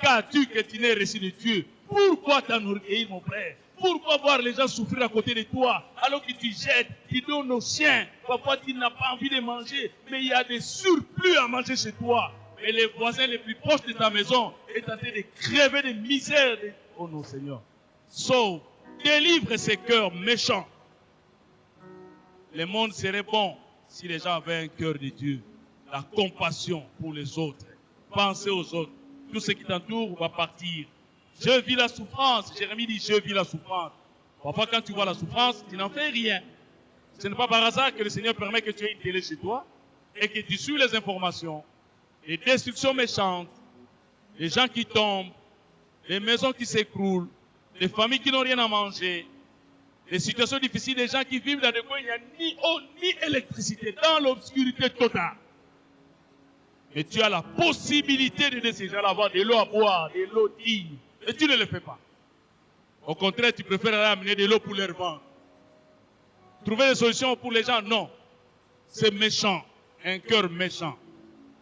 qu'as-tu que tu n'aies reçu de Dieu? Pourquoi t'enorgueillir, mon frère? Pourquoi voir les gens souffrir à côté de toi alors que tu jettes, tu donnes aux chiens? Parfois tu n'as pas envie de manger, mais il y a des surplus à manger chez toi. Et les voisins les plus proches de ta maison est en train de crever de misère. Oh non, Seigneur. Sauve, délivre ces cœurs méchants. Le monde serait bon si les gens avaient un cœur de Dieu. La compassion pour les autres. Penser aux autres. Tout ce qui t'entoure va partir. Je vis la souffrance. Jérémie dit, je vis la souffrance. Parfois, quand tu vois la souffrance, tu n'en fais rien. Ce n'est pas par hasard que le Seigneur permet que tu aies une télé chez toi et que tu suis les informations. Les destructions méchantes, les gens qui tombent, les maisons qui s'écroulent, les familles qui n'ont rien à manger, les situations difficiles, les gens qui vivent dans des coins où il n'y a ni eau ni électricité, dans l'obscurité totale. Mais tu as la possibilité de ces gens avoir de l'eau à boire, de l'eau digne, et tu ne le fais pas. Au contraire, tu préfères aller amener de l'eau pour leur vendre. Trouver des solutions pour les gens, non. C'est méchant, un cœur méchant.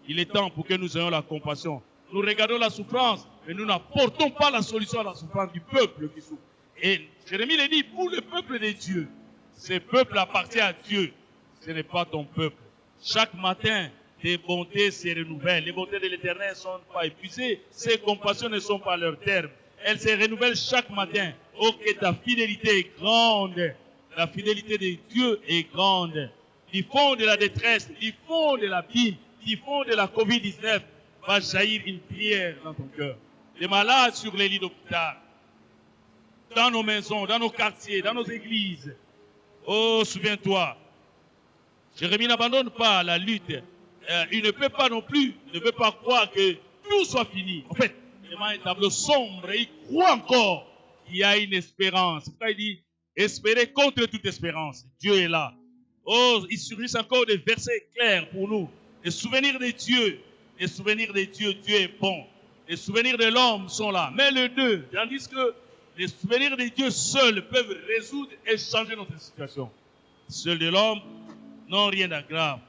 Il est temps pour que nous ayons la compassion. Nous regardons la souffrance, mais nous n'apportons pas la solution à la souffrance du peuple qui souffre. Et Jérémie le dit, pour le peuple de Dieu, ce peuple appartient à Dieu. Ce n'est pas ton peuple. Chaque matin, tes bontés se renouvellent. Les bontés de l'Éternel ne sont pas épuisées. Ses compassions ne sont pas à leur terme. Elles se renouvellent chaque matin. Oh, que ta fidélité est grande. La fidélité de Dieu est grande. Du fond de la détresse, du fond de l'abîme, du fond de la COVID-19, va jaillir une prière dans ton cœur. Les malades sur les lits d'hôpital, dans nos maisons, dans nos quartiers, dans nos églises. Oh, souviens-toi, Jérémie n'abandonne pas la lutte. Il ne peut pas non plus, ne peut pas croire que tout soit fini. En fait, il a un tableau sombre et il croit encore qu'il y a une espérance. Pourquoi il dit, espérer contre toute espérance. Dieu est là. Oh, il surgit encore des versets clairs pour nous. Les souvenirs de Dieu. Les souvenirs de Dieu, Dieu est bon. Les souvenirs de l'homme sont là. Mais les deux, tandis que les souvenirs de Dieu seuls peuvent résoudre et changer notre situation. Ceux de l'homme n'ont rien d'agréable.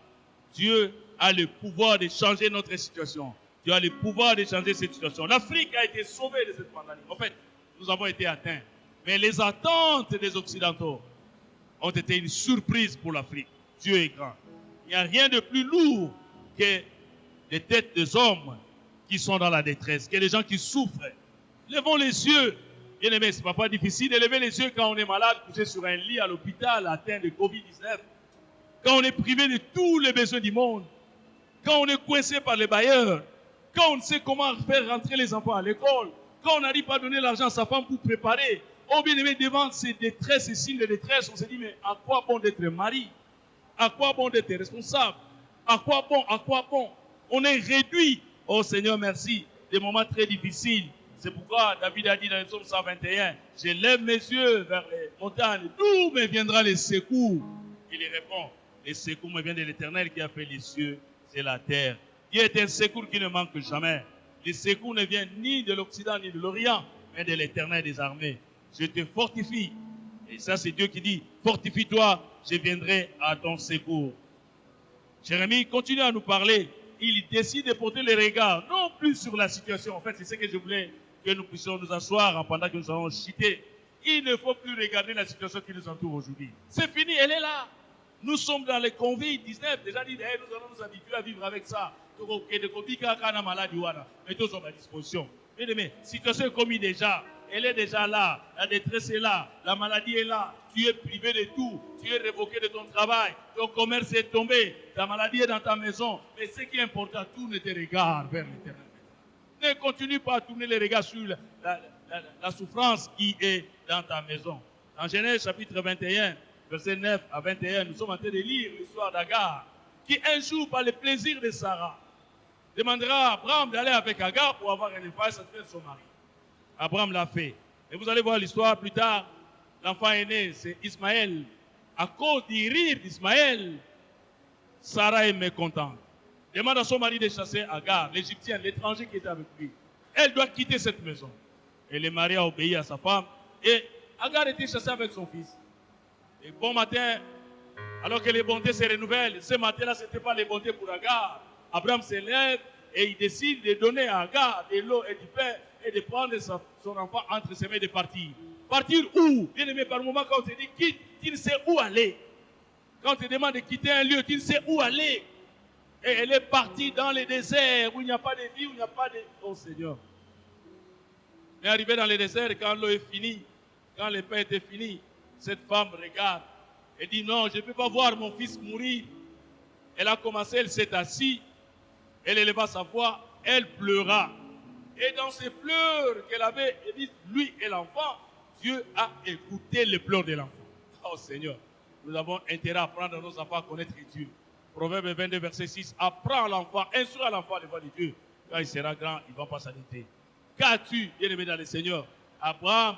Dieu a le pouvoir de changer notre situation. Dieu a le pouvoir de changer cette situation. L'Afrique a été sauvée de cette pandémie. En fait, nous avons été atteints. Mais les attentes des Occidentaux ont été une surprise pour l'Afrique. Dieu est grand. Il n'y a rien de plus lourd que les têtes des hommes qui sont dans la détresse, que les gens qui souffrent. Levons les yeux. Bien aimé, ce n'est pas difficile de lever les yeux quand on est malade, couché sur un lit à l'hôpital, atteint de Covid-19. Quand on est privé de tous les besoins du monde. Quand on est coincé par les bailleurs. Quand on ne sait comment faire rentrer les enfants à l'école. Quand on n'arrive pas à donner l'argent à sa femme pour préparer. Oh bien aimé, devant ces détresses, ces signes de détresse, on se dit, mais à quoi bon d'être mari? À quoi bon d'être responsable? À quoi bon? À quoi bon? On est réduit. Oh Seigneur, merci. Des moments très difficiles. C'est pourquoi David a dit dans le psaume 121, je lève mes yeux vers les montagnes. D'où me viendra les secours? Il répond, les secours me viennent de l'Éternel qui a fait les cieux et la terre. Dieu est un secours qui ne manque jamais. Les secours ne viennent ni de l'Occident ni de l'Orient, mais de l'Éternel des armées. Je te fortifie. Et ça, c'est Dieu qui dit, fortifie-toi, je viendrai à ton secours. Jérémie continue à nous parler. Il décide de porter les regards, non plus sur la situation. En fait, c'est ce que je voulais que nous puissions nous asseoir pendant que nous allons chiter. Il ne faut plus regarder la situation qui nous entoure aujourd'hui. C'est fini, elle est là. Nous sommes dans les Covid-19. Déjà dit, hey, nous allons nous habituer à vivre avec ça. Mais tous sommes à disposition. Mais situation est commise déjà. Elle est déjà là. La détresse est là. La maladie est là. Tu es privé de tout. Tu es révoqué de ton travail. Ton commerce est tombé. Ta maladie est dans ta maison. Mais ce qui est important, tourne tes regards vers l'Éternel. Ne continue pas à tourner les regards sur la souffrance qui est dans ta maison. En Genèse chapitre 21, verset 9 à 21, nous sommes en train de lire l'histoire d'Agar, qui un jour, par le plaisir de Sarah, demandera à Abraham d'aller avec Agar pour avoir un enfant et satisfaire son mari. Abraham l'a fait. Et vous allez voir l'histoire plus tard. L'enfant est né, c'est Ismaël. À cause du rire d'Ismaël, Sarah est mécontente. Demande à son mari de chasser Agar, l'Égyptienne, l'étranger qui était avec lui. Elle doit quitter cette maison. Et le mari a obéi à sa femme. Et Agar était chassée avec son fils. Et bon matin, alors que les bontés se renouvellent, ce matin-là, ce n'était pas les bontés pour Agar. Abraham se lève et il décide de donner à Agar de l'eau et du pain et de prendre son enfant entre ses mains et de partir. Partir où? Bien aimé, par moment, quand on te dit quitte, tu ne sais où aller. Quand on te demande de quitter un lieu, tu ne sais où aller. Et elle est partie dans le désert où il n'y a pas de vie, où il n'y a pas de... Oh Seigneur. Elle est arrivée dans le désert quand l'eau est finie, quand le pain était fini. Cette femme regarde et dit non, je ne peux pas voir mon fils mourir. Elle a commencé, elle s'est assise, elle éleva sa voix, elle pleura. Et dans ces pleurs qu'elle avait, elle dit, lui et l'enfant, Dieu a écouté les pleurs de l'enfant. Oh Seigneur, nous avons intérêt à apprendre à nos enfants à connaître Dieu. Proverbe 22, verset 6, apprends à l'enfant, instruis à l'enfant les voies de Dieu. Quand il sera grand, il ne va pas s'arrêter. Qu'as-tu, bien-aimé dans le Seigneur? Abraham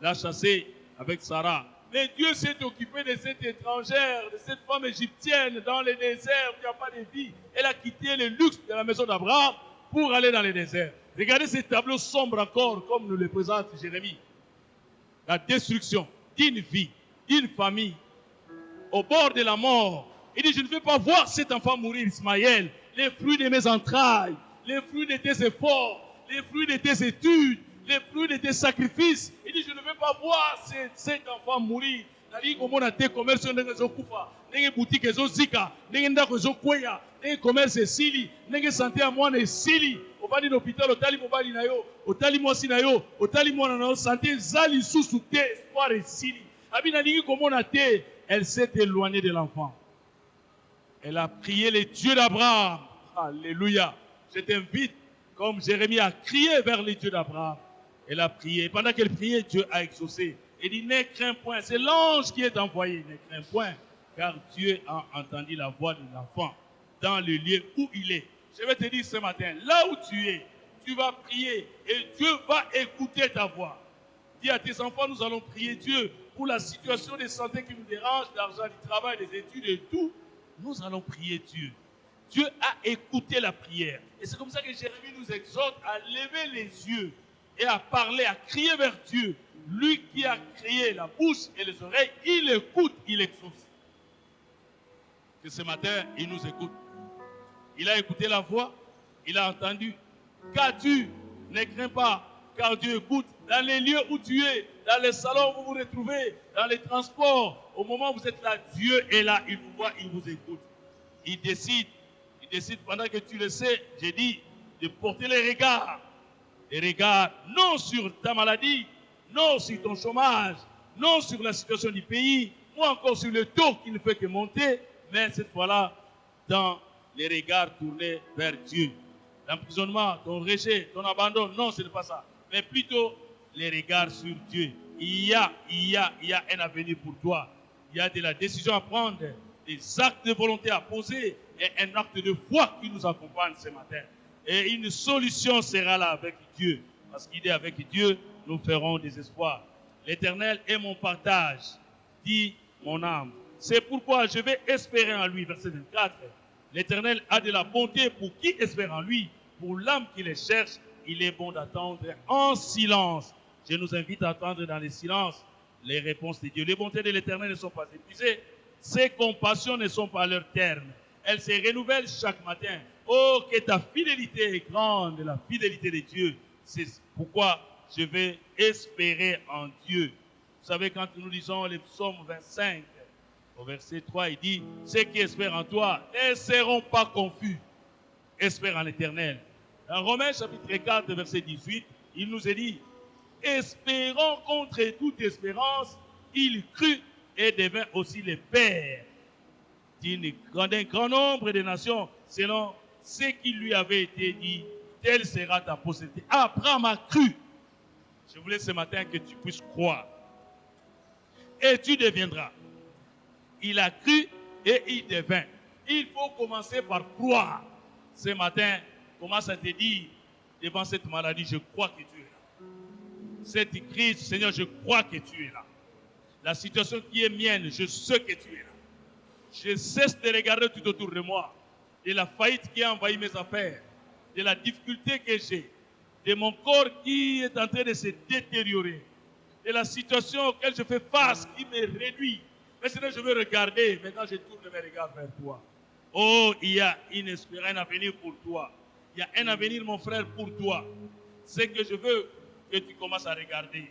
l'a chassé avec Sarah. Mais Dieu s'est occupé de cette étrangère, de cette femme égyptienne dans le désert où il n'y a pas de vie. Elle a quitté le luxe de la maison d'Abraham pour aller dans le désert. Regardez ces tableaux sombres encore, comme nous le présente Jérémie. La destruction d'une vie, d'une famille, au bord de la mort. Il dit, je ne veux pas voir cet enfant mourir, Ismaël. Les fruits de mes entrailles, les fruits de tes efforts, les fruits de tes études, les fruits de tes sacrifices. Il dit, je ne veux pas voir cet enfant mourir. Il dit, commerce boutique zika, kweya, commerce sili, santé à moi ne sili. Au bas de l'hôpital, au tali mobali na yo, au tali moisi na yo, au tali mona na yo, santé zali sous te, espoir et sili. Abina lingi komona te, elle s'est éloignée de l'enfant. Elle a prié le Dieu d'Abraham. Alléluia. Je t'invite, comme Jérémie a crié vers le Dieu d'Abraham. Elle a prié. Pendant qu'elle priait, Dieu a exaucé. Elle dit, ne crains point. C'est l'ange qui est envoyé. Ne crains point. Car Dieu a entendu la voix de l'enfant dans le lieu où il est. Je vais te dire ce matin, là où tu es, tu vas prier et Dieu va écouter ta voix. Dis à tes enfants, nous allons prier Dieu pour la situation de santé qui nous dérange, d'argent, du travail, des études et tout. Nous allons prier Dieu. Dieu a écouté la prière. Et c'est comme ça que Jérémie nous exhorte à lever les yeux et à parler, à crier vers Dieu. Lui qui a créé la bouche et les oreilles, il écoute, il exauce. Que ce matin, il nous écoute. Il a écouté la voix, il a entendu. Qu'as-tu? Ne crains pas, car Dieu écoute. Dans les lieux où tu es, dans les salons où vous vous retrouvez, dans les transports, au moment où vous êtes là, Dieu est là, il vous voit, il vous écoute. Il décide pendant que tu le sais, j'ai dit, de porter les regards non sur ta maladie, non sur ton chômage, non sur la situation du pays, ou encore sur le taux qui ne fait que monter, mais cette fois-là, dans les regards tournés vers Dieu. L'emprisonnement, ton rejet, ton abandon, non, ce n'est pas ça. Mais plutôt les regards sur Dieu. Il y a un avenir pour toi. Il y a de la décision à prendre, des actes de volonté à poser et un acte de foi qui nous accompagne ce matin. Et une solution sera là avec Dieu. Parce qu'il est avec Dieu, nous ferons des espoirs. L'Éternel est mon partage, dit mon âme. C'est pourquoi je vais espérer en lui. Verset 24. L'Éternel a de la bonté pour qui espère en lui. Pour l'âme qui les cherche, il est bon d'attendre en silence. Je nous invite à attendre dans le silence les réponses de Dieu. Les bontés de l'Éternel ne sont pas épuisées. Ses compassions ne sont pas à leur terme. elle se renouvelle chaque matin. Oh, que ta fidélité est grande, la fidélité de Dieu. C'est pourquoi je vais espérer en Dieu. Vous savez, quand nous lisons les psaumes 25, au verset 3, il dit, ceux qui espèrent en toi ne seront pas confus. Espère en l'Éternel. Dans Romains chapitre 4, verset 18, il nous est dit, espérant contre toute espérance, il crut et devint aussi le père d'un grand nombre de nations, selon ce qui lui avait été dit, telle sera ta postérité. Abraham a cru. Je voulais ce matin que tu puisses croire. Et tu deviendras. Il a cru et il devint. Il faut commencer par croire. Ce matin, commence à te dire, devant cette maladie, je crois que tu es là. Cette crise, Seigneur, je crois que tu es là. La situation qui est mienne, je sais que tu es là. Je cesse de regarder tout autour de moi, de la faillite qui a envahi mes affaires, de la difficulté que j'ai, de mon corps qui est en train de se détériorer, de la situation auquel je fais face qui me réduit. Mais sinon, je veux regarder. Maintenant, je tourne mes regards vers toi. Oh, il y a une espérance, un avenir pour toi. Il y a un avenir, mon frère, pour toi. C'est que je veux que tu commences à regarder.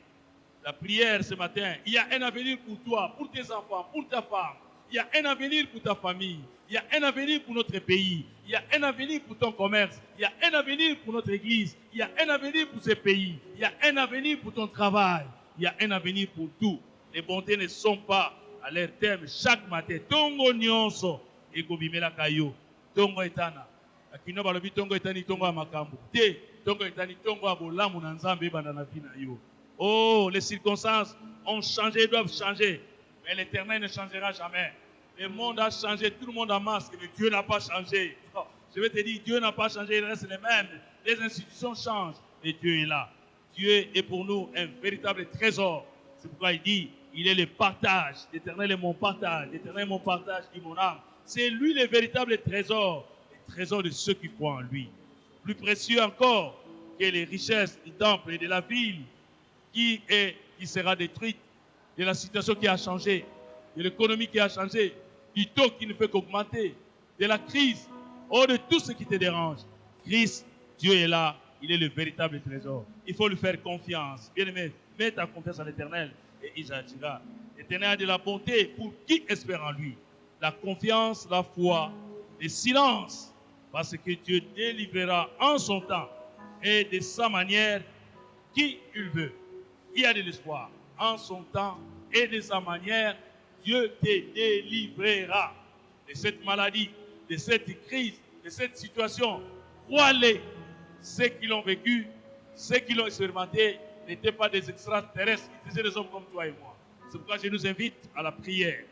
La prière ce matin, il y a un avenir pour toi, pour tes enfants, pour ta femme. Il y a un avenir pour ta famille. Il y a un avenir pour notre pays. Il y a un avenir pour ton commerce. Il y a un avenir pour notre église. Il y a un avenir pour ce pays. Il y a un avenir pour ton travail. Il y a un avenir pour tout. Les bontés ne sont pas à leur terme chaque matin. Tongo nyonso ekobimela kayo. Tongo etana. Akino balobi tongo etani tongo amakambo. Te tongo etani tongo abolamu na nzambe banda na vie na yo. Oh, les circonstances ont changé, doivent changer. Mais l'Éternel ne changera jamais. Le monde a changé, tout le monde a masque, mais Dieu n'a pas changé. Oh, je vais te dire, Dieu n'a pas changé, il reste le même. Les institutions changent, mais Dieu est là. Dieu est pour nous un véritable trésor. C'est pourquoi il dit, il est le partage. L'Éternel est mon partage. L'Éternel est mon partage, dit mon âme. C'est lui le véritable trésor. Le trésor de ceux qui croient en lui. Plus précieux encore que les richesses du temple et de la ville qui sera détruite, de la situation qui a changé, de l'économie qui a changé, du taux qui ne fait qu'augmenter, de la crise, de tout ce qui te dérange. Christ, Dieu est là, il est le véritable trésor. Il faut lui faire confiance. Bien-aimé, mets ta confiance en l'Éternel et il agira. L'Éternel a de la bonté pour qui espère en lui. La confiance, la foi, le silence, parce que Dieu délivrera en son temps et de sa manière qui il veut. Il y a de l'espoir. En son temps et de sa manière, Dieu te délivrera de cette maladie, de cette crise, de cette situation. Crois-les. Ceux qui l'ont vécu, ceux qui l'ont expérimenté, n'étaient pas des extraterrestres, ils étaient des hommes comme toi et moi. C'est pourquoi je nous invite à la prière.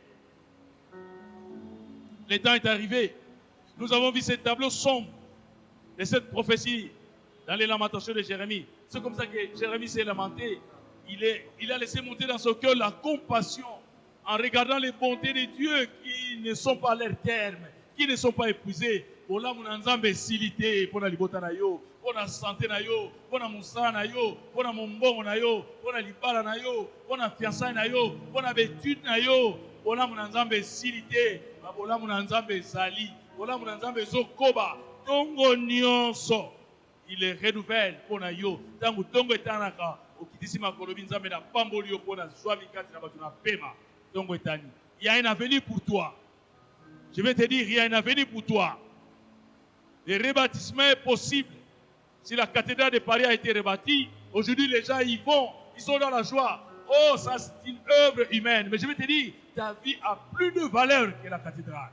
Le temps est arrivé. Nous avons vu ce tableau sombre de cette prophétie dans les lamentations de Jérémie. C'est comme ça que Jérémie s'est lamenté. Il a laissé monter dans son cœur la compassion en regardant les bontés de Dieu qui ne sont pas à leur terme, qui ne sont pas épuisées. Pour la munanzambe silité, pour la libota na yo, pour la santé na yo, pour la moussa na yo, pour la mombongo na yo, pour la libala na yo, pour la fiançailles na yo, pour la bétude na yo, pour la munanzambe silité, pour la munanzambe sali, pour la munanzambe zokoba, tongo nyonso, il est renouvelle pour na yo, tango tongo etanaka. Il y a un avenir pour toi. Je vais te dire, il y a un avenir pour toi. Le rebâtissement est possible. Si la cathédrale de Paris a été rebâtie, aujourd'hui les gens y vont, ils sont dans la joie. Oh, ça c'est une œuvre humaine. Mais je vais te dire, ta vie a plus de valeur que la cathédrale.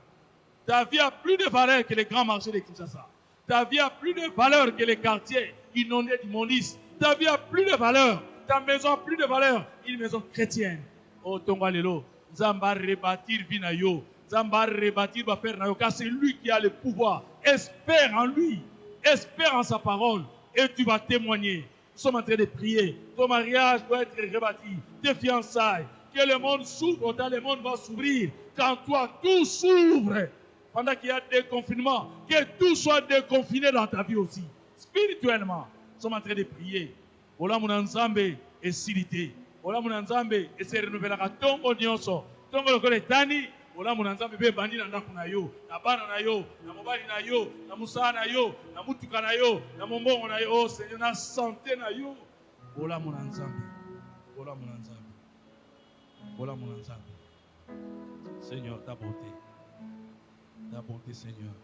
Ta vie a plus de valeur que les grands marchés de Kinshasa. Ta vie a plus de valeur que les quartiers inondés d'immondices. Ta vie a plus de valeur. Ta maison a plus de valeur. Une maison chrétienne. Oh, Tonga Lelo. Zamba rebâtir Vinayo. Zamba rebâtir va faire Nayo. Car c'est lui qui a le pouvoir. Espère en lui. Espère en sa parole. Et tu vas témoigner. Nous sommes en train de prier. Ton mariage doit être rebâti. Tes fiançailles. Que le monde s'ouvre. Autant le monde va s'ouvrir. Quand toi, tout s'ouvre. Pendant qu'il y a déconfinement. Que tout soit déconfiné dans ta vie aussi. Spirituellement. Nous sommes en train de prier. Ola munanzambe et silité. Ola munanzambe et se renouvelera tongo nyonso. Tongo lokole tani, Olamu na nzambe be bandi na ndako na yo, na bana na yo, na mobali na yo, na musala na yo, na mutuka na yo, na mombongo na yo, oh Seigneur, na santé na yo. Olamu na nzambe. Olamu na nzambe. Olamu na nzambe. Seigneur, ta bonté. Ta bonté, Seigneur.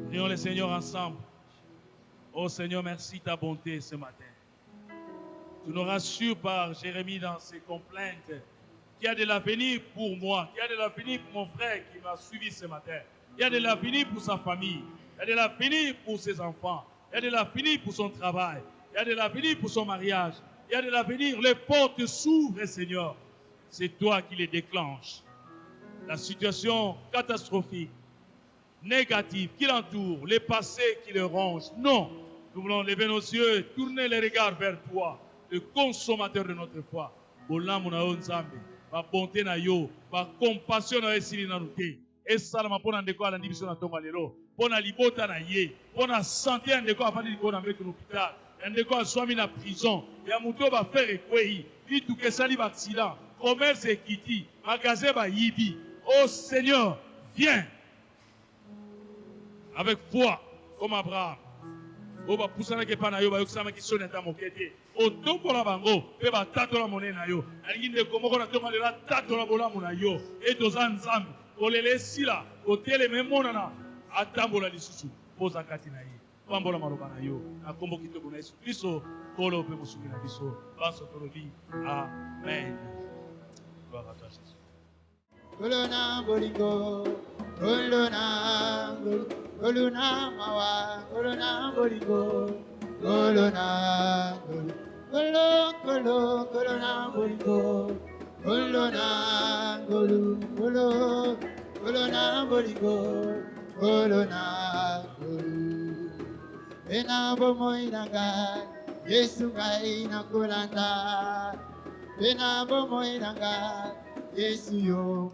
Prions le Seigneur ensemble. Oh Seigneur, merci ta bonté ce matin. Tu nous rassures par Jérémie dans ses complaintes qu'il y a de l'avenir pour moi, qu'il y a de l'avenir pour mon frère qui m'a suivi ce matin. Il y a de l'avenir pour sa famille. Il y a de l'avenir pour ses enfants. Il y a de l'avenir pour son travail. Il y a de l'avenir pour son mariage. Il y a de l'avenir. Les portes s'ouvrent, Seigneur. C'est toi qui les déclenches. La situation catastrophique, négative qui l'entoure, les passés qui le rongent. Non, nous voulons lever nos yeux et tourner les regards vers toi, le consommateur de notre foi. Bolamu na yo nzambe, ba bonté na yo, ba compassion na esili na nuke. Esalama pona ndeko ala ndibiso na tonga lelo, pona libota na ye, pona santé ya ndeko afandi liko na metu l'hôpital, ya ndeko aswami na prison, ya muto ba faire ekwei, bitu kesali ba accident, commerce ekiti, magasin ba yibi. Oh Seigneur, viens avec foi comme Abraham. O ba pusana ke pana yo ba yoksama ki soni ata mokete. O tombola bango pe ba tatola monena yo. Alingi ndeko moko na tonga lela tatola bolamu na yo. E toza nzambe. Kolele sila, kotele memonana atambola lisusu. Poza kati na ye. Pambola maloba na yo. Na kombo kitoko na Yesu Kristo, kolo pe mosuki na biso. Baso tolobi. Amen. Gloire à toi Jésus. Kolona bolingo, kolona bolingo. Kolona mawa, kolona bolingo, kolona bolingo, kolona bolingo, kolona bolingo, kolona bolingo, kolona bolingo. Bena bomo inanga, Yesu ngai na kolanda. Bena bomo inanga, Yesu yo.